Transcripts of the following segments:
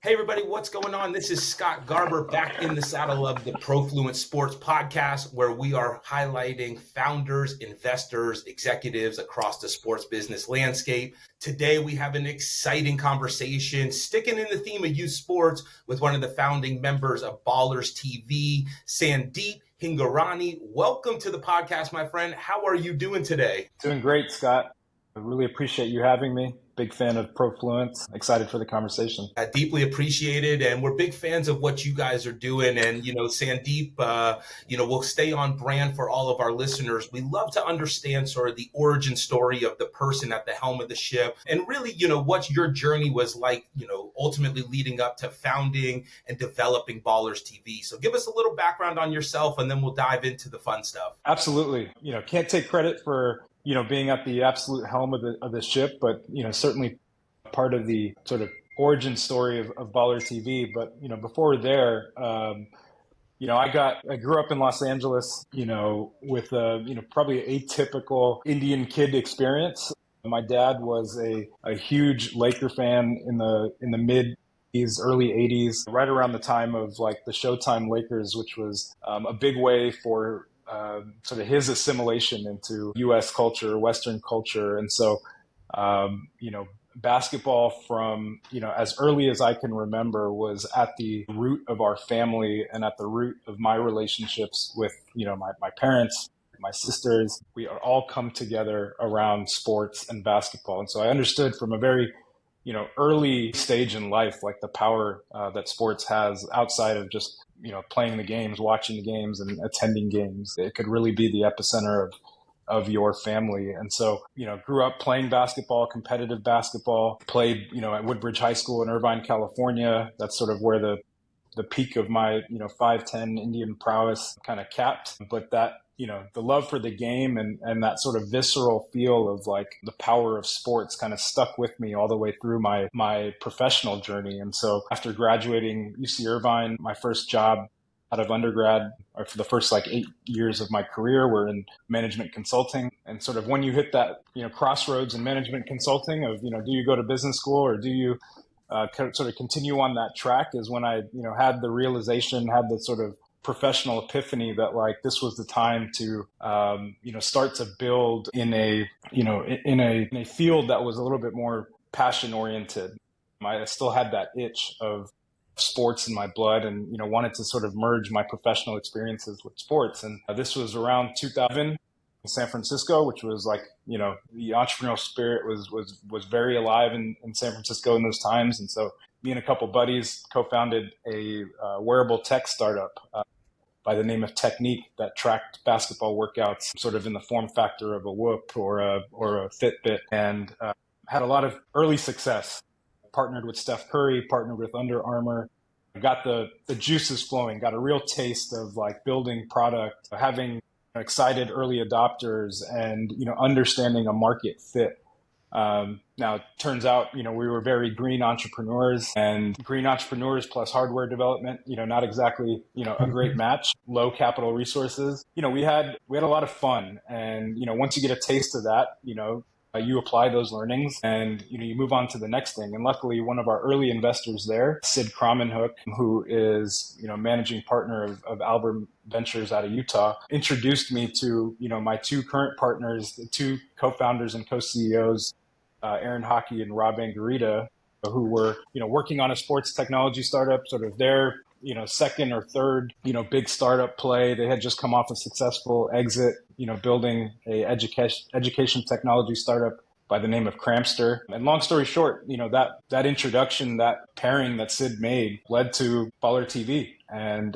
Hey everybody, what's going on? This is Scott Garber back in the saddle of the Profluent Sports Podcast, where we are highlighting founders, investors, executives across the sports business landscape. Today we have an exciting conversation sticking in the theme of youth sports with one of the founding members of BallerTV, Sandeep Hingorani. Welcome to the podcast, my friend. How are you doing today? Doing great, Scott. I really appreciate you having me. Big fan of Profluent. Excited for the conversation. I deeply appreciate it. And we're big fans of what you guys are doing. And, Sandeep, we'll stay on brand for all of our listeners. We love to understand sort of the origin story of the person at the helm of the ship and really, what your journey was like, ultimately leading up to founding and developing BallerTV. So give us a little background on yourself and then we'll dive into the fun stuff. Absolutely. Can't take credit for being at the absolute helm of the ship, but, certainly part of the sort of origin story of BallerTV. But, before there, I grew up in Los Angeles, with probably an atypical Indian kid experience. My dad was a huge Laker fan in the mid early 80s, right around the time of like the Showtime Lakers, which was a big way for sort of his assimilation into U.S. culture, Western culture. And so, basketball from, as early as I can remember was at the root of our family and at the root of my relationships with, my parents, my sisters. We are all come together around sports and basketball. And so I understood from a very, early stage in life, like the power that sports has outside of just, playing the games, watching the games and attending games. It could really be the epicenter of your family. And so, grew up playing basketball, competitive basketball, played, at Woodbridge High School in Irvine, California. That's sort of where the peak of my, 5'10" Indian prowess kind of capped. But that, the love for the game and that sort of visceral feel of like the power of sports kind of stuck with me all the way through my professional journey. And so after graduating UC Irvine, my first job out of undergrad, or for the first like 8 years of my career, were in management consulting. And sort of when you hit that, crossroads in management consulting of, do you go to business school or do you sort of continue on that track, is when I, had the realization, had the sort of professional epiphany that like this was the time to start to build in a field that was a little bit more passion oriented. I still had that itch of sports in my blood and wanted to sort of merge my professional experiences with sports. And this was around 2000 in San Francisco, which was like the entrepreneurial spirit was very alive in San Francisco in those times. And so me and a couple buddies co-founded a wearable tech startup by the name of Technique that tracked basketball workouts sort of in the form factor of a Whoop or a Fitbit, and had a lot of early success. Partnered with Steph Curry, partnered with Under Armour, got the juices flowing, got a real taste of like building product, having excited early adopters and, understanding a market fit. Now it turns out, we were very green entrepreneurs, and green entrepreneurs plus hardware development, not exactly, a great match. Low capital resources. We had a lot of fun, and, once you get a taste of that, you apply those learnings and, you move on to the next thing. And luckily, one of our early investors there, Sid Kramenhoek, who is, managing partner of Albert Ventures out of Utah, introduced me to, my two current partners, the two co-founders and co-CEOs, Aaron Hockey and Rob Angarita, who were, working on a sports technology startup, sort of their, second or third, big startup play. They had just come off a successful exit, building a education technology startup by the name of Cramster. And long story short, that introduction, that pairing that Sid made led to BallerTV. And,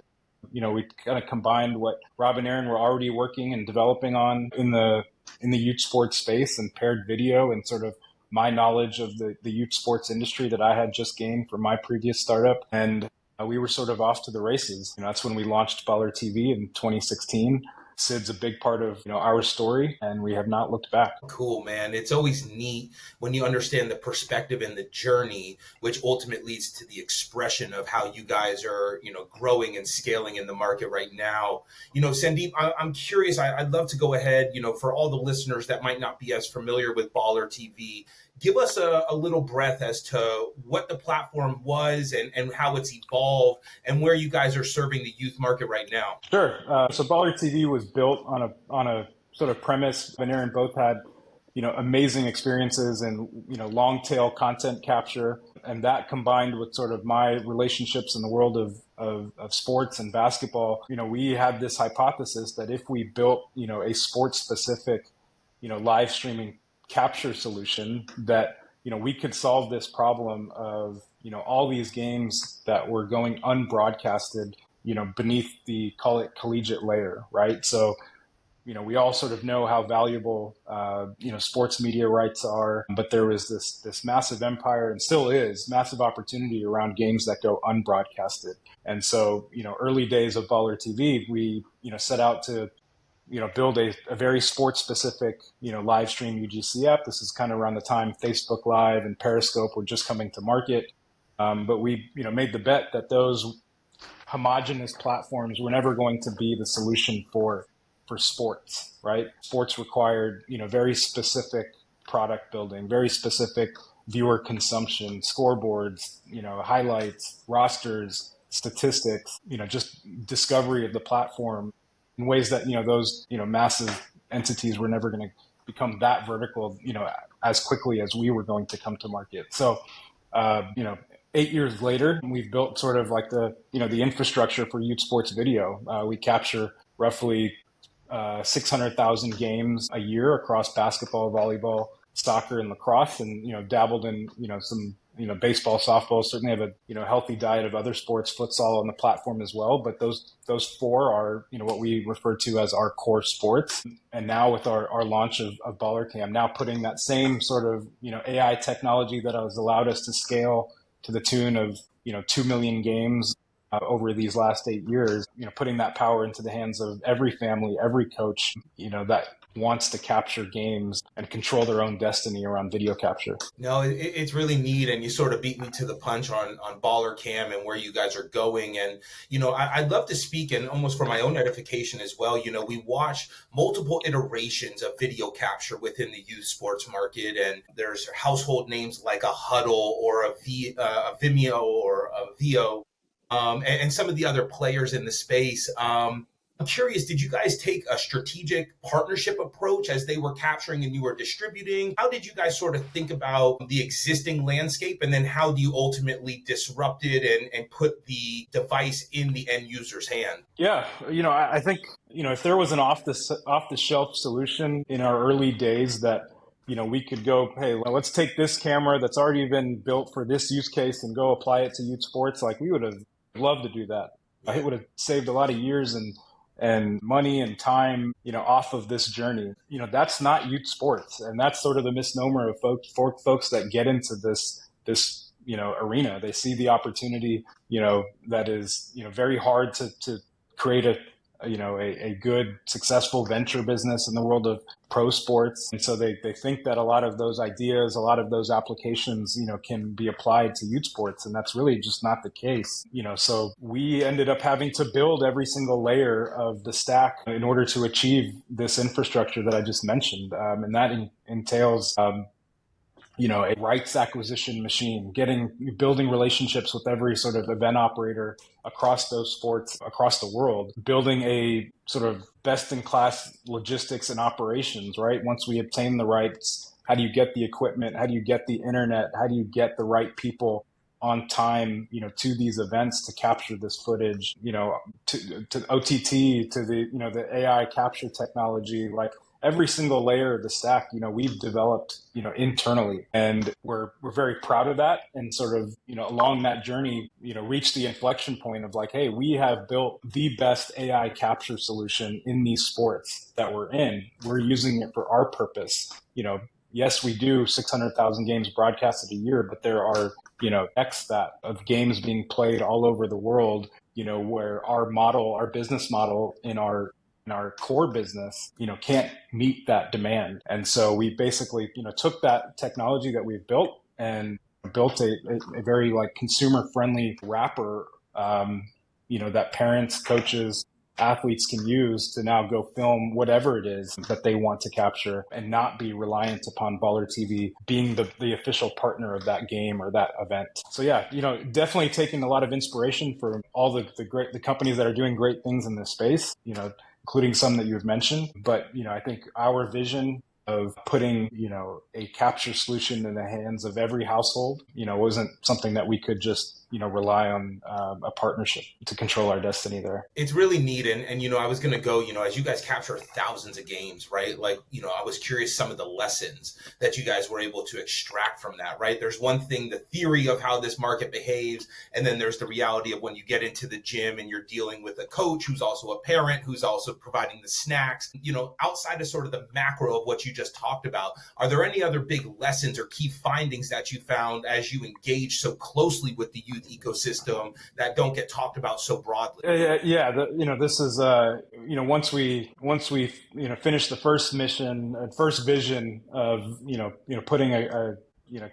we kind of combined what Rob and Aaron were already working and developing on in the youth sports space, and paired video and sort of my knowledge of the youth sports industry that I had just gained from my previous startup. And we were sort of off to the races. That's when we launched BallerTV in 2016. Sid's a big part of our story, and we have not looked back. Cool, man. It's always neat when you understand the perspective and the journey, which ultimately leads to the expression of how you guys are, growing and scaling in the market right now. Sandeep, I'm curious. I'd love to go ahead, for all the listeners that might not be as familiar with BallerTV, Give us a little breath as to what the platform was and how it's evolved and where you guys are serving the youth market right now. Sure. So BallerTV was built on a sort of premise. Ben and Aaron both had, amazing experiences and, long tail content capture. And that combined with sort of my relationships in the world of sports and basketball, we had this hypothesis that if we built, a sports specific, live streaming capture solution, that, we could solve this problem of, all these games that were going unbroadcasted, beneath the, call it, collegiate layer, right? So, we all sort of know how valuable, sports media rights are, but there was this massive empire, and still is, massive opportunity around games that go unbroadcasted. And so, early days of BallerTV, we, set out to, build a very sports specific, live stream UGC app. This is kind of around the time Facebook Live and Periscope were just coming to market. But we, made the bet that those homogenous platforms were never going to be the solution for sports, right? Sports required, very specific product building, very specific viewer consumption, scoreboards, highlights, rosters, statistics, just discovery of the platform in ways that, those, massive entities were never going to become that vertical, as quickly as we were going to come to market. So, 8 years later, we've built sort of like the infrastructure for youth sports video. We capture roughly 600,000 games a year across basketball, volleyball, soccer, and lacrosse, and dabbled in some baseball, softball. Certainly have a healthy diet of other sports, futsal on the platform as well. But those four are what we refer to as our core sports. And now with our launch of BallerCam, now putting that same sort of AI technology that has allowed us to scale to the tune of 2 million games over these last 8 years, putting that power into the hands of every family, every coach, that wants to capture games and control their own destiny around video capture. No, it's really neat, and you sort of beat me to the punch on BallerCam and where you guys are going. And I'd love to speak, and almost for my own edification as well. We watch multiple iterations of video capture within the youth sports market, and there's household names like a Huddle or a Vimeo or a Vio, and some of the other players in the space. I'm curious, did you guys take a strategic partnership approach as they were capturing and you were distributing? How did you guys sort of think about the existing landscape, and then how do you ultimately disrupt it and put the device in the end user's hand? Yeah, I think, if there was an off the shelf solution in our early days that, we could go, hey, well, let's take this camera that's already been built for this use case and go apply it to youth sports, like we would have loved to do that. It would have saved a lot of years and money and time, off of this journey. That's not youth sports. And that's sort of the misnomer of folks that get into this, arena. They see the opportunity, that is, very hard to create a good, successful venture business in the world of pro sports. And so they think that a lot of those ideas, a lot of those applications, can be applied to youth sports. And that's really just not the case. So we ended up having to build every single layer of the stack in order to achieve this infrastructure that I just mentioned. And that entails, a rights acquisition machine, building relationships with every sort of event operator across those sports, across the world, building a sort of best in class logistics and operations, right? Once we obtain the rights, how do you get the equipment? How do you get the internet? How do you get the right people on time, to these events to capture this footage, to OTT, to the AI capture technology, like every single layer of the stack, we've developed, internally, and we're very proud of that. And sort of, along that journey, reached the inflection point of like, hey, we have built the best AI capture solution in these sports that we're in. We're using it for our purpose. Yes, we do 600,000 games broadcasted a year, but there are, X that of games being played all over the world, where our business model in our core business, can't meet that demand. And so we basically, took that technology that we've built and built a very like consumer friendly wrapper, that parents, coaches, athletes can use to now go film whatever it is that they want to capture and not be reliant upon BallerTV being the official partner of that game or that event. So yeah, definitely taking a lot of inspiration from all the companies that are doing great things in this space, including some that you've mentioned. But, I think our vision of putting, a capture solution in the hands of every household, wasn't something that we could just, rely on a partnership to control our destiny there. It's really neat. And I was going to go, as you guys capture thousands of games, right? Like, I was curious some of the lessons that you guys were able to extract from that, right? There's one thing, the theory of how this market behaves. And then there's the reality of when you get into the gym and you're dealing with a coach who's also a parent, who's also providing the snacks, outside of sort of the macro of what you just talked about. Are there any other big lessons or key findings that you found as you engage so closely with the youth ecosystem that don't get talked about so broadly? Yeah. This is once we finish the first mission, first vision of putting a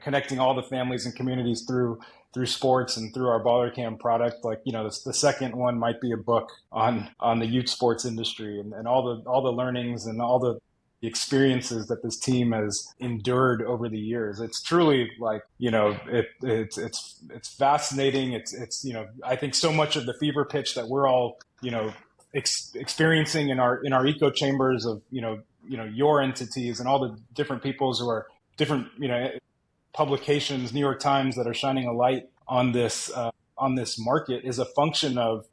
connecting all the families and communities through sports and through our BallerCam product. Like, the second one might be a book on the youth sports industry and all the learnings and all the experiences that this team has endured over the years. It's truly like, it's fascinating. It's I think so much of the fever pitch that we're all, experiencing in our echo chambers of, your entities and all the different peoples who are different, publications, New York Times, that are shining a light on this market is a function of,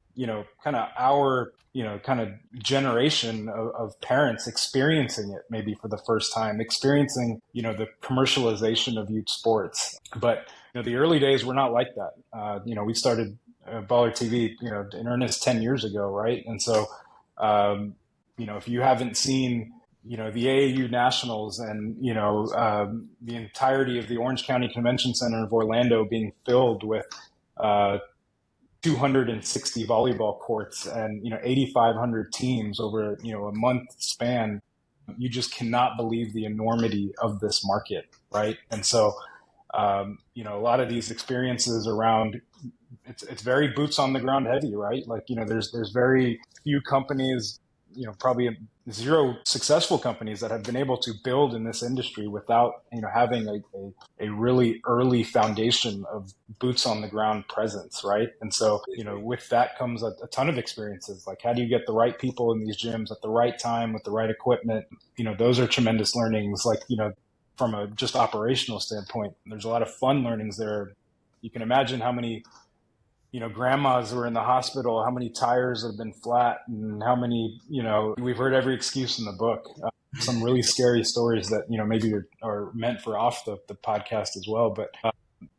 kind of our, kind of generation of parents experiencing it maybe for the first time, experiencing, the commercialization of youth sports. But, the early days were not like that. We started BallerTV, in earnest 10 years ago, right? And so, if you haven't seen, the AAU Nationals and, the entirety of the Orange County Convention Center of Orlando being filled with 260 volleyball courts and 8,500 teams over a month span, you just cannot believe the enormity of this market, right? And so a lot of these experiences around it's very boots on the ground heavy, right? Like, there's very few companies, probably zero successful companies that have been able to build in this industry without, having a really early foundation of boots on the ground presence, right? And so, with that comes a ton of experiences. Like, how do you get the right people in these gyms at the right time with the right equipment? Those are tremendous learnings. Like, from a just operational standpoint, there's a lot of fun learnings there. You can imagine how many grandmas who are in the hospital, how many tires have been flat, and how many, we've heard every excuse in the book. Some really scary stories that, maybe are meant for off the podcast as well. But,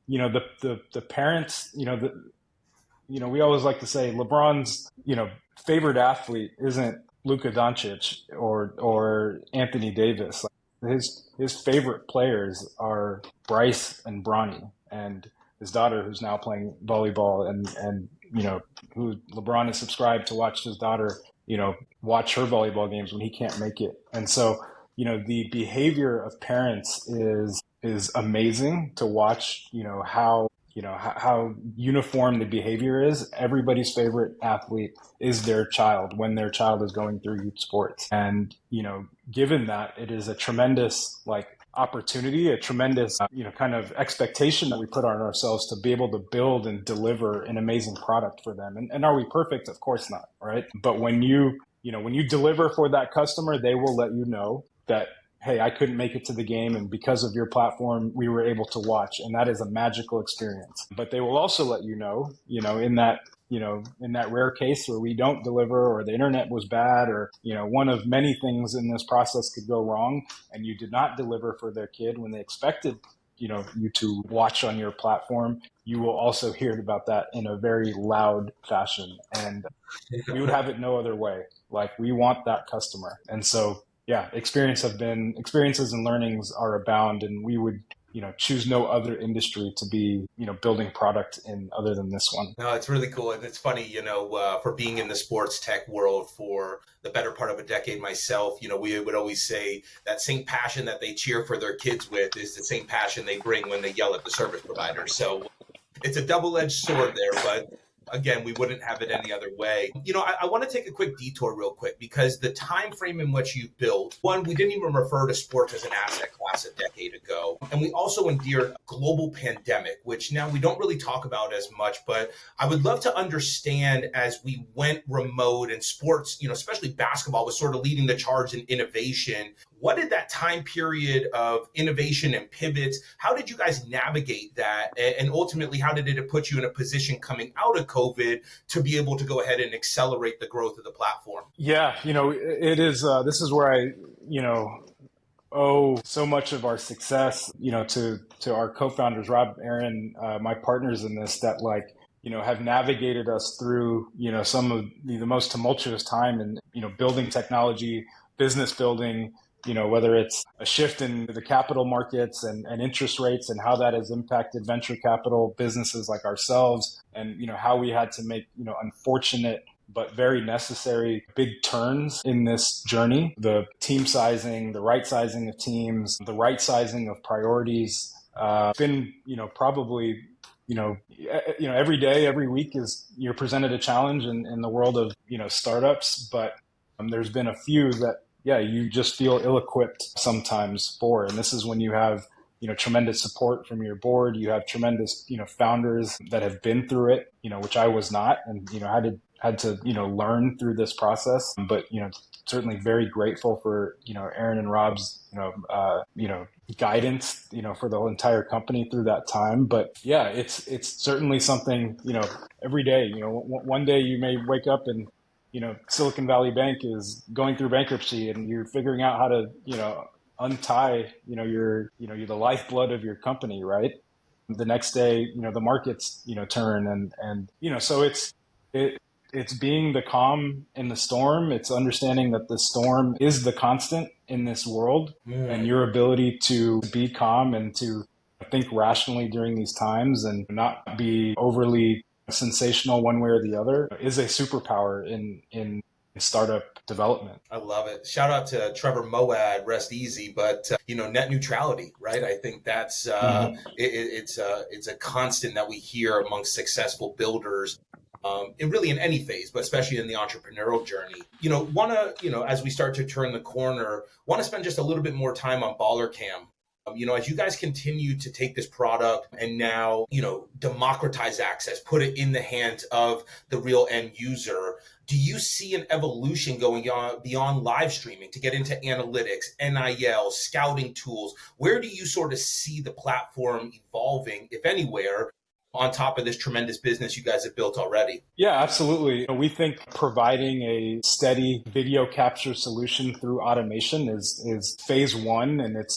the parents, we always like to say LeBron's, favorite athlete isn't Luka Doncic or Anthony Davis. His favorite players are Bryce and Bronny, and his daughter, who's now playing volleyball, and who LeBron is subscribed to watch his daughter, watch her volleyball games when he can't make it. And so, the behavior of parents is amazing to watch, how uniform the behavior is. Everybody's favorite athlete is their child when their child is going through youth sports. And, given that, it is a tremendous, opportunity, a tremendous, kind of expectation that we put on ourselves to be able to build and deliver an amazing product for them. And are we perfect? Of course not, right? But when you deliver for that customer, they will let you know that, hey, I couldn't make it to the game, and because of your platform, we were able to watch, and that is a magical experience. But they will also let you know, in that rare case where we don't deliver, or the internet was bad, or, one of many things in this process could go wrong, and you did not deliver for their kid when they expected, you to watch on your platform, you will also hear about that in a very loud fashion. And we would have it no other way. Like, we want that customer. And so, yeah, experiences and learnings are abound, and we would, choose no other industry to be, building product in other than this one. No, it's really cool. And it's funny, for being in the sports tech world for the better part of a decade myself, we would always say that same passion that they cheer for their kids with is the same passion they bring when they yell at the service provider. So it's a double-edged sword there, but Again, we wouldn't have it any other way. I want to take a quick detour real quick, because the time frame in which you built, one, we didn't even refer to sports as an asset class a decade ago. And we also endured a global pandemic, which now we don't really talk about as much, but I would love to understand, as we went remote and sports, especially basketball was sort of leading the charge in innovation. What did that time period of innovation and pivots, how did you guys navigate that? And ultimately, how did it put you in a position coming out of COVID to be able to go ahead and accelerate the growth of the platform? Yeah, it is, this is where I, owe so much of our success, to our co-founders, Rob, Aaron, my partners in this, that have navigated us through, some of the most tumultuous time in, building technology, business building, whether it's a shift in the capital markets and interest rates and how that has impacted venture capital businesses like ourselves, and, how we had to make, unfortunate but very necessary big turns in this journey. The team sizing, the right sizing of teams, the right sizing of priorities, been, probably, every day, every week you're presented a challenge in the world of, startups, but there's been a few that, you just feel ill-equipped sometimes for. And this is when you have, tremendous support from your board. You have tremendous, founders that have been through it, which I was not, and, had to, learn through this process. But, certainly very grateful for, Aaron and Rob's, guidance, for the whole entire company through that time. But yeah, it's certainly something, every day, one day you may wake up and, Silicon Valley Bank is going through bankruptcy, and you're figuring out how to, untie, your the lifeblood of your company, right? The next day, the markets, turn, and so it's being the calm in the storm. It's understanding that the storm is the constant in this world, and your ability to be calm and to think rationally during these times and not be overly sensational one way or the other is a superpower in startup development. I love it. Shout out to Trevor Moawad, rest easy, but net neutrality, right? I think that's it's a constant that we hear amongst successful builders. In any phase, but especially in the entrepreneurial journey. As we start to turn the corner, want to spend just a little bit more time on BallerCam. As you guys continue to take this product and now, democratize access, put it in the hands of the real end user, do you see an evolution going on beyond live streaming to get into analytics, NIL, scouting tools? Where do you sort of see the platform evolving, if anywhere, on top of this tremendous business you guys have built already? Yeah, absolutely. We think providing a steady video capture solution through automation is phase one, and it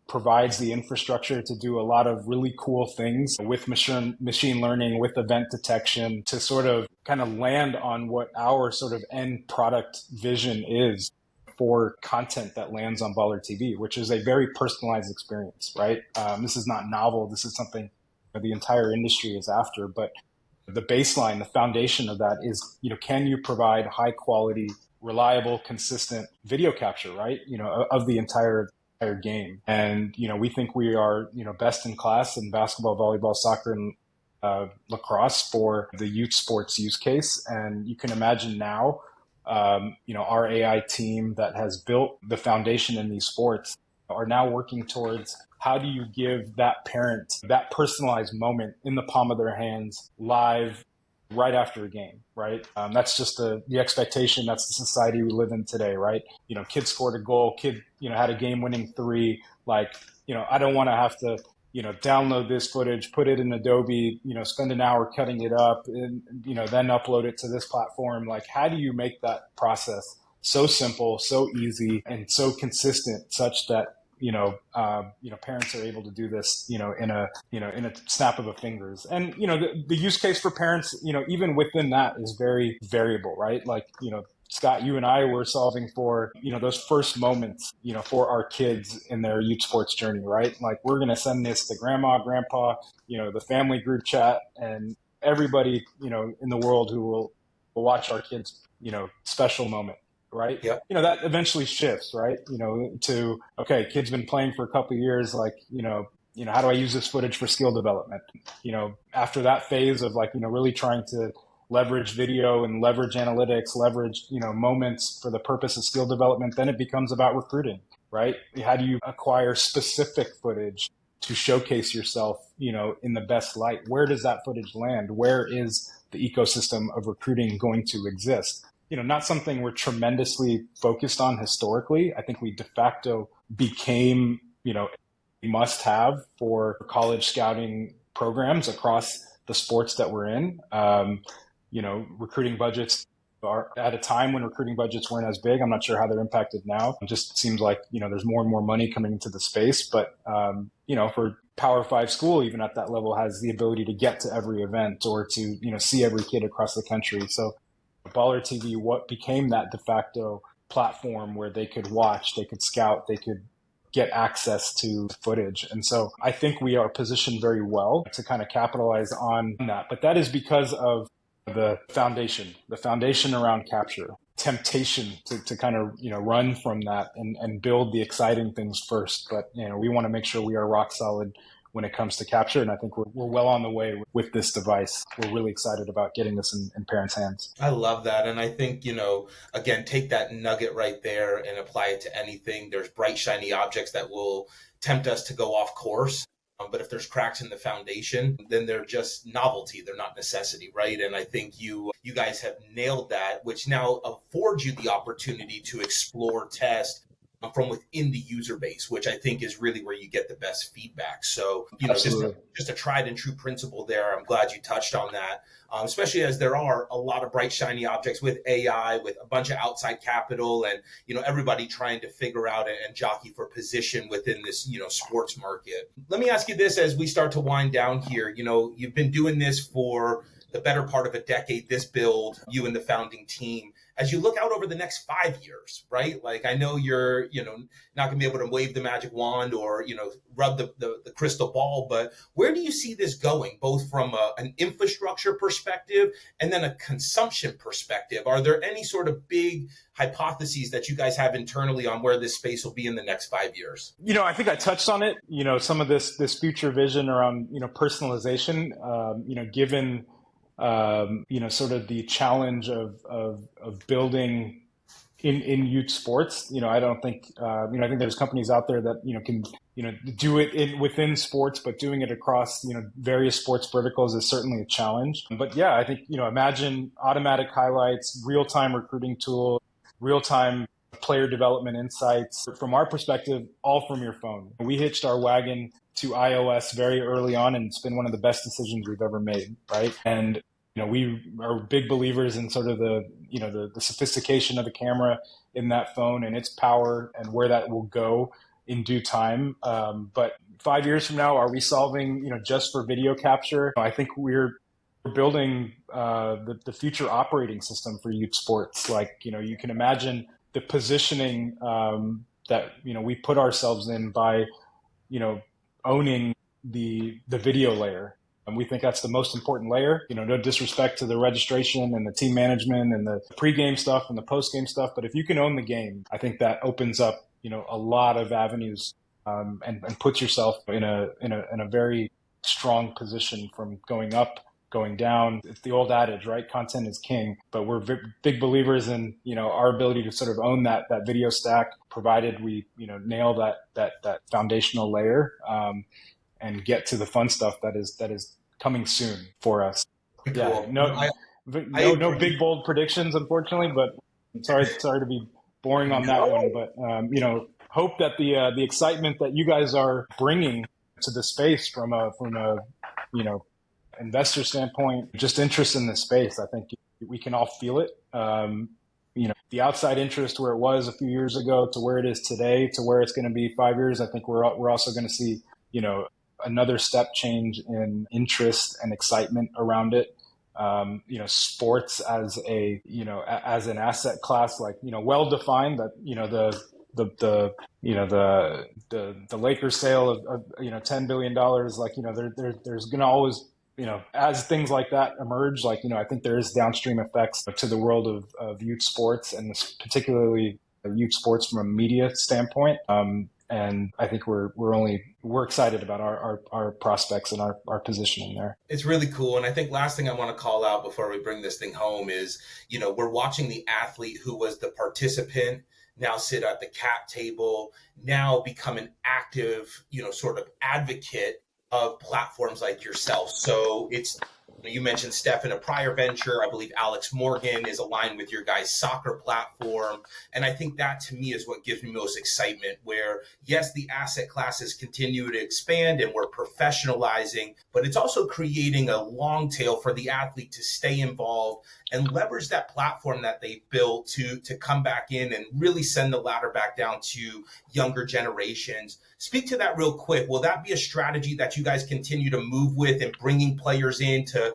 provides the infrastructure to do a lot of really cool things with machine learning, with event detection, to sort of kind of land on what our sort of end product vision is for content that lands on BallerTV, which is a very personalized experience, right? This is not novel. This is something the entire industry is after, but the baseline, the foundation of that is, can you provide high quality, reliable, consistent video capture, right? Of the entire game. And, we think we are, best in class in basketball, volleyball, soccer, and lacrosse for the youth sports use case. And you can imagine now, our AI team that has built the foundation in these sports are now working towards how do you give that parent that personalized moment in the palm of their hands live right after a game, right? That's just the expectation. That's the society we live in today, right? Kid scored a goal, kid, had a game-winning three. I don't want to have to, download this footage, put it in Adobe, spend an hour cutting it up, and, then upload it to this platform. How do you make that process so simple, so easy, and so consistent, such that parents are able to do this, in a snap of a fingers. And, the use case for parents, even within that is very variable, right? Scott, you and I were solving for, those first moments, for our kids in their youth sports journey, right? We're going to send this to grandma, grandpa, the family group chat, and everybody, in the world who will watch our kids, special moment. Right. Yep. That eventually shifts, right. To, okay, kid's been playing for a couple of years. how do I use this footage for skill development? After that phase of really trying to leverage video and leverage analytics, leverage, moments for the purpose of skill development, then it becomes about recruiting, right? How do you acquire specific footage to showcase yourself, in the best light? Where does that footage land? Where is the ecosystem of recruiting going to exist? Not something we're tremendously focused on historically. I think we de facto became, a must have for college scouting programs across the sports that we're in. Recruiting budgets are at a time when recruiting budgets weren't as big. I'm not sure how they're impacted now. It just seems like, there's more and more money coming into the space. But, for Power 5 school, even at that level, has the ability to get to every event or to, see every kid across the country. So BallerTV, what became that de facto platform where they could watch, they could scout, they could get access to footage. And so I think we are positioned very well to kind of capitalize on that. But that is because of the foundation around capture, temptation to kind of, run from that and build the exciting things first. But, we want to make sure we are rock solid when it comes to capture. And I think we're well on the way with this device. We're really excited about getting this in parents' hands. I love that. And I think, again, take that nugget right there and apply it to anything. There's bright, shiny objects that will tempt us to go off course. But if there's cracks in the foundation, then they're just novelty. They're not necessity, right? And I think you guys have nailed that, which now affords you the opportunity to explore, test from within the user base, which I think is really where you get the best feedback. So, just a tried and true principle there. I'm glad you touched on that, especially as there are a lot of bright, shiny objects with AI, with a bunch of outside capital and, everybody trying to figure out and jockey for position within this, sports market. Let me ask you this as we start to wind down here. You've been doing this for the better part of a decade, this build, you and the founding team. As you look out over the next 5 years, right? Like I know you're, not gonna be able to wave the magic wand or, rub the crystal ball, but where do you see this going, both from an infrastructure perspective and then a consumption perspective? Are there any sort of big hypotheses that you guys have internally on where this space will be in the next 5 years? I think I touched on it, some of this future vision around, personalization, given sort of the challenge of building in youth sports. I don't think, I think there's companies out there that, can, do it within sports, but doing it across, various sports verticals is certainly a challenge. But yeah, I think, imagine automatic highlights, real-time recruiting tool, real-time player development insights. From our perspective, all from your phone. We hitched our wagon to iOS very early on, and it's been one of the best decisions we've ever made, right? And we are big believers in sort of the sophistication of the camera in that phone and its power and where that will go in due time. But 5 years from now, are we solving just for video capture? I think we're building the future operating system for youth sports. Like you can imagine the positioning that we put ourselves in by owning the video layer. And we think that's the most important layer. No disrespect to the registration and the team management and the pregame stuff and the postgame stuff. But if you can own the game, I think that opens up, a lot of avenues and puts yourself in a very strong position from going up, going down. It's the old adage, right? Content is king. But we're big believers in, our ability to sort of own that video stack, provided we, nail that foundational layer. And get to the fun stuff that is coming soon for us. Cool. Yeah, no big bold predictions, unfortunately. But sorry to be boring on that one. But hope that the excitement that you guys are bringing to the space from a investor standpoint, just interest in the space. I think we can all feel it. The outside interest where it was a few years ago to where it is today to where it's going to be 5 years. I think we're also going to see another step change in interest and excitement around it. Sports as as an asset class, like, well defined, that, the Lakers sale of $10 billion, like, there's going to always, as things like that emerge, like, I think there is downstream effects to the world of youth sports, and particularly youth sports from a media standpoint. And I think we're excited about our prospects and our positioning there. It's really cool. And I think last thing I want to call out before we bring this thing home is, we're watching the athlete who was the participant now sit at the cap table, now become an active, sort of advocate of platforms like yourself. So you mentioned Steph in a prior venture. I believe Alex Morgan is aligned with your guys' soccer platform. And I think that to me is what gives me most excitement, where yes, the asset classes continue to expand and we're professionalizing, but it's also creating a long tail for the athlete to stay involved and leverage that platform that they built to come back in and really send the ladder back down to younger generations. Speak to that real quick. Will that be a strategy that you guys continue to move with and bringing players in to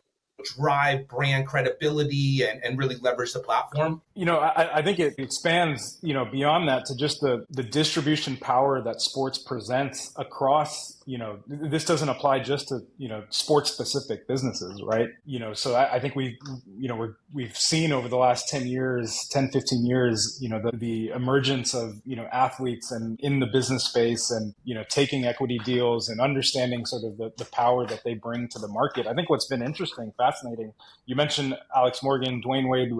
drive brand credibility and really leverage the platform? I think it expands, beyond that to just the distribution power that sports presents across, this doesn't apply just to, sports specific businesses, right? So I think we've seen over the last 10, 15 years, the emergence of, athletes and in the business space and, taking equity deals and understanding sort of the power that they bring to the market. I think what's been interesting, fascinating, you mentioned Alex Morgan, Dwayne Wade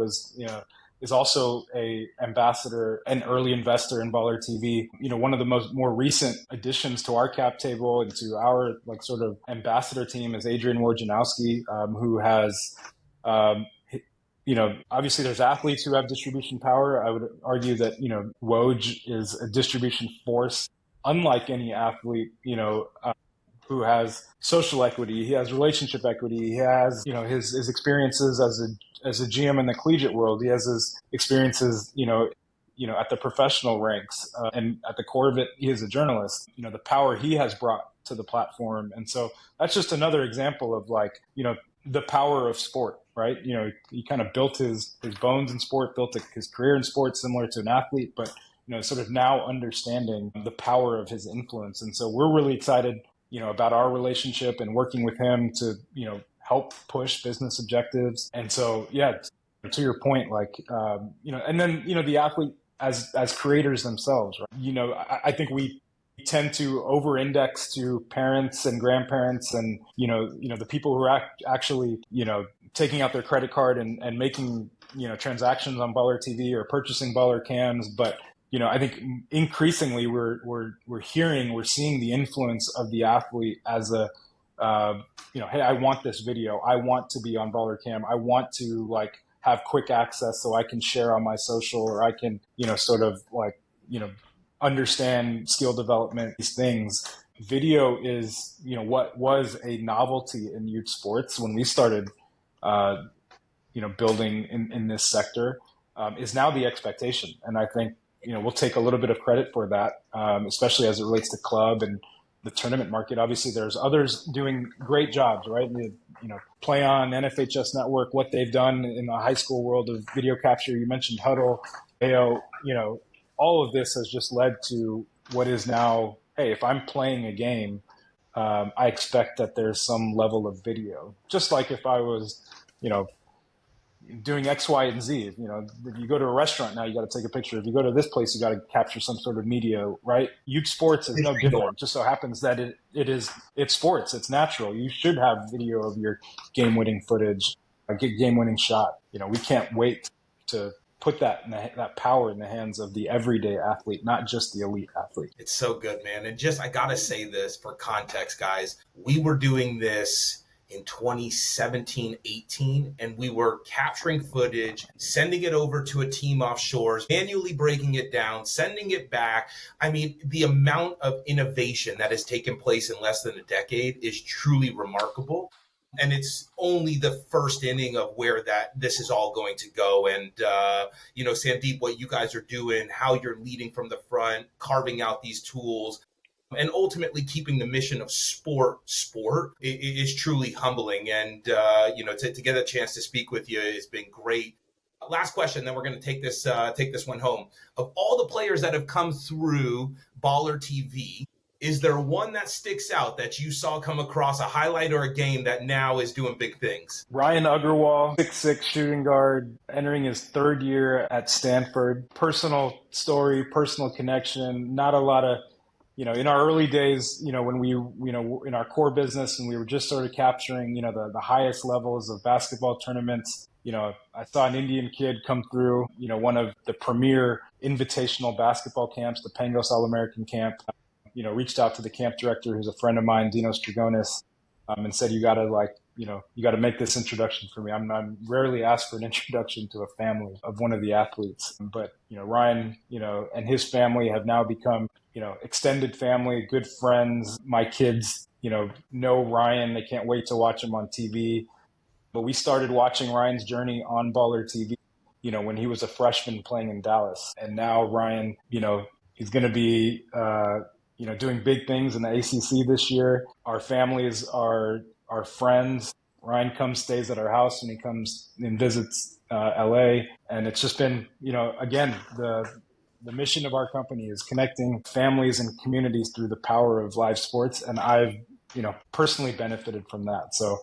is also a ambassador, an early investor in BallerTV. One of the more recent additions to our cap table and to our sort of ambassador team is Adrian Wojnarowski, who has, obviously there's athletes who have distribution power. I would argue that, Woj is a distribution force, unlike any athlete, who has social equity, he has relationship equity, he has, his experiences as a GM in the collegiate world, he has his experiences, at the professional ranks, and at the core of it, he is a journalist. The power he has brought to the platform, and so that's just another example of the power of sport, right? He kind of built his bones in sport, built his career in sport, similar to an athlete, but sort of now understanding the power of his influence, and so we're really excited about our relationship and working with him to, help push business objectives. And so, yeah, to your point, and then, the athlete as creators themselves, right? I think we tend to over-index to parents and grandparents and, the people who are actually, taking out their credit card and making, transactions on BallerTV or purchasing Baller cams. But I think increasingly we're seeing the influence of the athlete as a, hey, I want this video. I want to be on Baller Cam. I want to have quick access so I can share on my social, or I can, sort of understand skill development, these things. Video is, what was a novelty in youth sports when we started, building in this sector, is now the expectation. And I think, we'll take a little bit of credit for that, especially as it relates to club and the tournament market. Obviously, there's others doing great jobs, right? Play on NFHS Network, what they've done in the high school world of video capture. You mentioned Huddle, AO, all of this has just led to what is now, hey, if I'm playing a game, I expect that there's some level of video. Just like if I was, doing X, Y, and Z. If you go to a restaurant now, you got to take a picture. If you go to this place, you got to capture some sort of media, right? Youth sports is no different. It just so happens that it's sports. It's natural. You should have video of your game-winning footage, a game-winning shot. We can't wait to put that power in the hands of the everyday athlete, not just the elite athlete. It's so good, man. And I got to say this for context, guys. We were doing this in 2017, 18, and we were capturing footage, sending it over to a team offshore, manually breaking it down, sending it back. I mean, the amount of innovation that has taken place in less than a decade is truly remarkable. And it's only the first inning of where this is all going to go. And, Sandeep, what you guys are doing, how you're leading from the front, carving out these tools, and ultimately keeping the mission of sport is truly humbling. And, to get a chance to speak with you has been great. Last question, then we're going to take this one home. Of all the players that have come through BallerTV, is there one that sticks out that you saw come across a highlight or a game that now is doing big things? Ryan Agarwal, 6'6" shooting guard, entering his third year at Stanford. Personal story, personal connection, not a lot of in our early days, when we, in our core business and we were just sort of capturing, the highest levels of basketball tournaments, I saw an Indian kid come through, one of the premier invitational basketball camps, the Pangos All-American Camp, reached out to the camp director, who's a friend of mine, Dinos Dragonis, and said, you got to make this introduction for me. I'm rarely asked for an introduction to a family of one of the athletes, but, Ryan, and his family have now become, extended family, good friends. My kids, know Ryan. They can't wait to watch him on TV. But we started watching Ryan's journey on BallerTV, when he was a freshman playing in Dallas. And now Ryan, he's going to be, doing big things in the ACC this year. Our families are friends. Ryan stays at our house when he comes and visits LA. And it's just been, again, the mission of our company is connecting families and communities through the power of live sports. And I've, personally benefited from that. So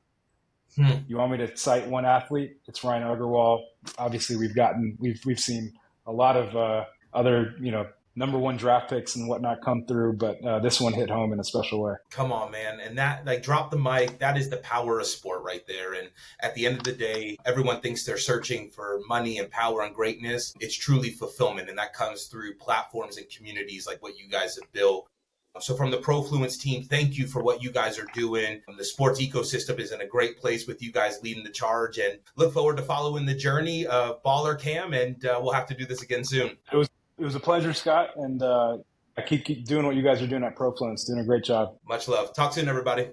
you want me to cite one athlete? It's Ryan Agarwal. Obviously, we've seen a lot of other, number one draft picks and whatnot come through, but this one hit home in a special way. Come on, man. And that, like, drop the mic. That is the power of sport right there. And at the end of the day, everyone thinks they're searching for money and power and greatness. It's truly fulfillment. And that comes through platforms and communities like what you guys have built. So from the Profluence team, thank you for what you guys are doing. The sports ecosystem is in a great place with you guys leading the charge, and look forward to following the journey of Baller Cam, and we'll have to do this again soon. It was a pleasure, Scott, and I keep doing what you guys are doing at Profluence, doing a great job. Much love. Talk soon, everybody.